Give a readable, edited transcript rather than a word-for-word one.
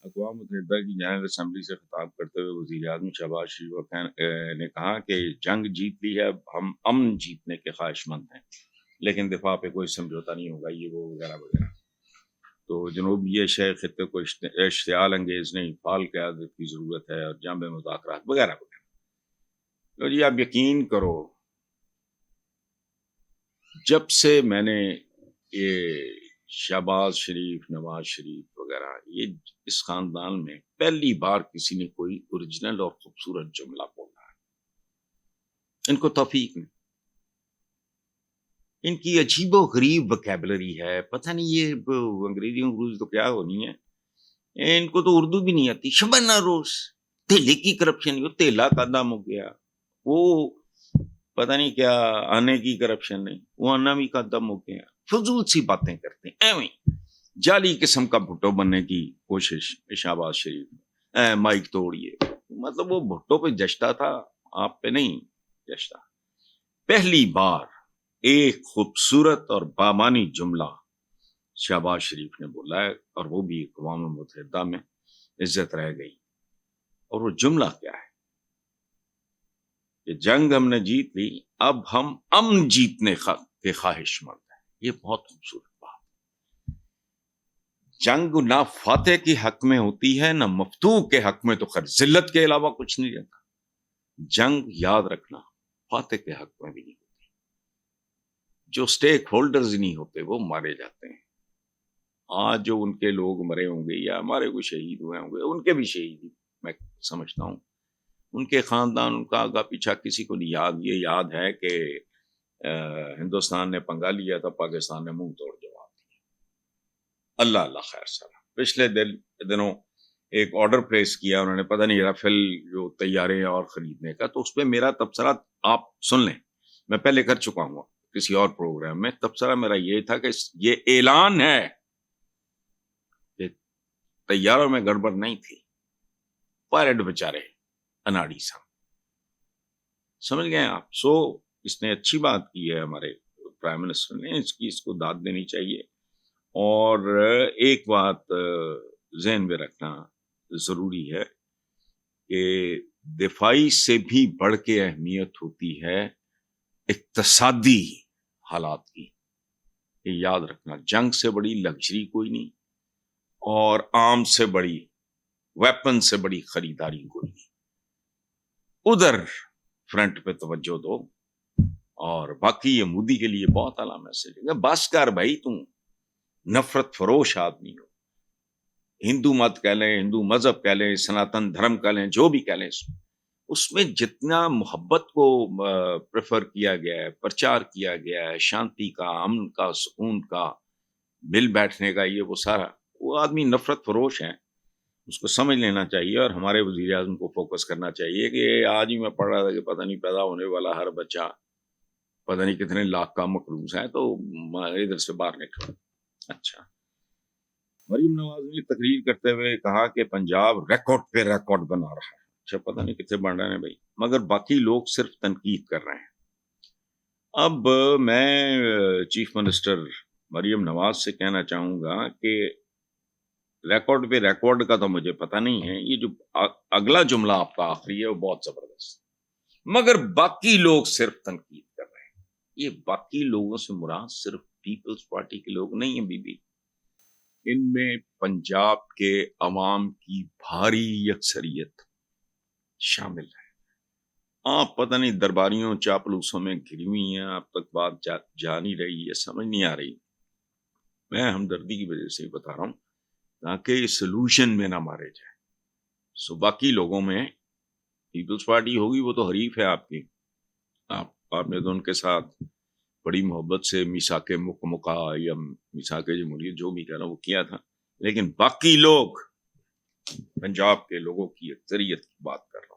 اقوام متحدہ کی جنرل اسمبلی سے خطاب کرتے ہوئے وزیر اعظم شہباز شریف نے کہا کہ جنگ جیت لی ہے، ہم امن جیتنے کے خواہش مند ہیں، لیکن دفاع پہ کوئی سمجھوتا نہیں ہوگا، یہ وہ وغیرہ وغیرہ۔ تو جنوبی ایشیائی خطے کو اشتعال انگیز نہیں، فعال قیادت کی ضرورت ہے اور جامع مذاکرات وغیرہ وغیرہ۔ تو جی آپ یقین کرو، جب سے میں نے یہ شہباز شریف، نواز شریف وغیرہ، یہ اس خاندان میں پہلی بار کسی نے کوئی اوریجنل اور خوبصورت جملہ بولا ہے، ان کو توفیق نہیں، ان کی عجیب و غریب وکیبلری ہے، پتہ نہیں یہ انگریزی تو کیا ہونی ہے، ان کو تو اردو بھی نہیں آتی۔ شبانہ روز تیلے کی کرپشن، وہ تیلا کا دم ہو گیا، وہ پتہ نہیں کیا آنے کی کرپشن نہیں، وہ آنا بھی کا دم ہو گیا، فضول سی باتیں کرتے ہیں، ایویں جعلی قسم کا بھٹو بننے کی کوشش شہباز شریف، مائک توڑیے، مطلب وہ بھٹو پہ جشتا تھا، آپ پہ نہیں جشتا۔ پہلی بار ایک خوبصورت اور بامانی جملہ شہباز شریف نے بولا ہے، اور وہ بھی اقوام متحدہ میں عزت رہ گئی، اور وہ جملہ کیا ہے کہ جنگ ہم نے جیت لی، اب ہم امن جیتنے کے خواہش مند ہیں۔ یہ بہت خوبصورت بات۔ جنگ نہ فاتح کے حق میں ہوتی ہے، نہ مفتوح کے حق میں، تو خیر ذلت کے علاوہ کچھ نہیں رہتا۔ جنگ یاد رکھنا فاتح کے حق میں بھی نہیں ہوتی، جو سٹیک ہولڈرز نہیں ہوتے وہ مارے جاتے ہیں۔ آج جو ان کے لوگ مرے ہوں گے یا ہمارے کوئی شہید ہوئے ہوں گے، ان کے بھی شہید میں سمجھتا ہوں، ان کے خاندان، ان کا آگا پیچھا کسی کو نہیں یاد۔ یہ یاد ہے کہ ہندوستان نے پنگا لیا تھا، پاکستان نے منہ توڑ جواب دیا۔ اللہ خیر سلام۔ پچھلے دنوں ایک آرڈر پلیس کیا انہوں نے، پتہ نہیں رافیل جو طیارے اور خریدنے کا، تو اس پہ میرا تبصرہ آپ سن لیں، میں پہلے کر چکا ہوں کسی اور پروگرام میں۔ تبصرہ میرا یہ تھا کہ یہ اعلان ہے کہ طیاروں میں گڑبڑ نہیں تھی، پائلٹ بیچارے اناڑی سا، سمجھ گئے آپ۔ سو اس نے اچھی بات کی ہے ہمارے پرائم منسٹر نے، اس کو داد دینی چاہیے۔ اور ایک بات ذہن میں رکھنا ضروری ہے کہ دفاعی سے بھی بڑھ کے اہمیت ہوتی ہے اقتصادی حالات کی۔ یہ یاد رکھنا، جنگ سے بڑی لگژری کوئی نہیں، اور آرم سے بڑی، ویپن سے بڑی خریداری کوئی نہیں۔ ادھر فرنٹ پہ توجہ دو، اور باقی یہ مودی کے لیے بہت اعلیٰ میسج ہے۔ بس کر بھائی، تم نفرت فروش آدمی ہو، ہندو مت کہہ لیں، ہندو مذہب کہہ لیں، سناتن دھرم کہہ لیں، جو بھی کہہ لیں، اس میں جتنا محبت کو پریفر کیا گیا ہے، پرچار کیا گیا ہے، شانتی کا، امن کا، سکون کا، مل بیٹھنے کا، یہ وہ سارا، وہ آدمی نفرت فروش ہیں، اس کو سمجھ لینا چاہیے۔ اور ہمارے وزیر اعظم کو فوکس کرنا چاہیے کہ آج ہی میں پڑھ رہا تھا کہ پتہ نہیں پیدا ہونے والا ہر بچہ پتہ نہیں کتنے لاکھ کا مقروض ہے، تو ادھر سے باہر نکلو۔ اچھا، مریم نواز نے تقریر کرتے ہوئے کہا کہ پنجاب ریکارڈ پہ ریکارڈ بنا رہا ہے۔ اچھا، پتہ نہیں کتنے بن رہے ہیں بھائی، مگر باقی لوگ صرف تنقید کر رہے ہیں۔ اب میں چیف منسٹر مریم نواز سے کہنا چاہوں گا کہ ریکارڈ پہ ریکارڈ کا تو مجھے پتہ نہیں ہے، یہ جو اگلا جملہ آپ کا آخری ہے وہ بہت زبردست، مگر باقی لوگ صرف تنقید کر رہے ہیں۔ یہ باقی لوگوں سے مراد صرف پیپلز پارٹی کے لوگ نہیں ہیں بی بی، ان میں پنجاب کے عوام کی بھاری اکثریت شامل ہے۔ آپ پتہ نہیں درباریوں چاپلوسوں میں گھری ہوئی ہیں، آپ تک بات جا نہیں رہی ہے، سمجھ نہیں آ رہی۔ میں ہمدردی کی وجہ سے ہی بتا رہا ہوں تاکہ سولوشن میں نہ مارے جائے۔ سو باقی لوگوں میں پیپلز پارٹی ہوگی، وہ تو حریف ہے آپ کی، آپ نے تو ان کے ساتھ بڑی محبت سے میثاق مکمکا یا میثاق جمہوریت جو بھی کہنا وہ کیا تھا، لیکن باقی لوگ پنجاب کے لوگوں کی اکثریت کی بات کر رہا ہوں۔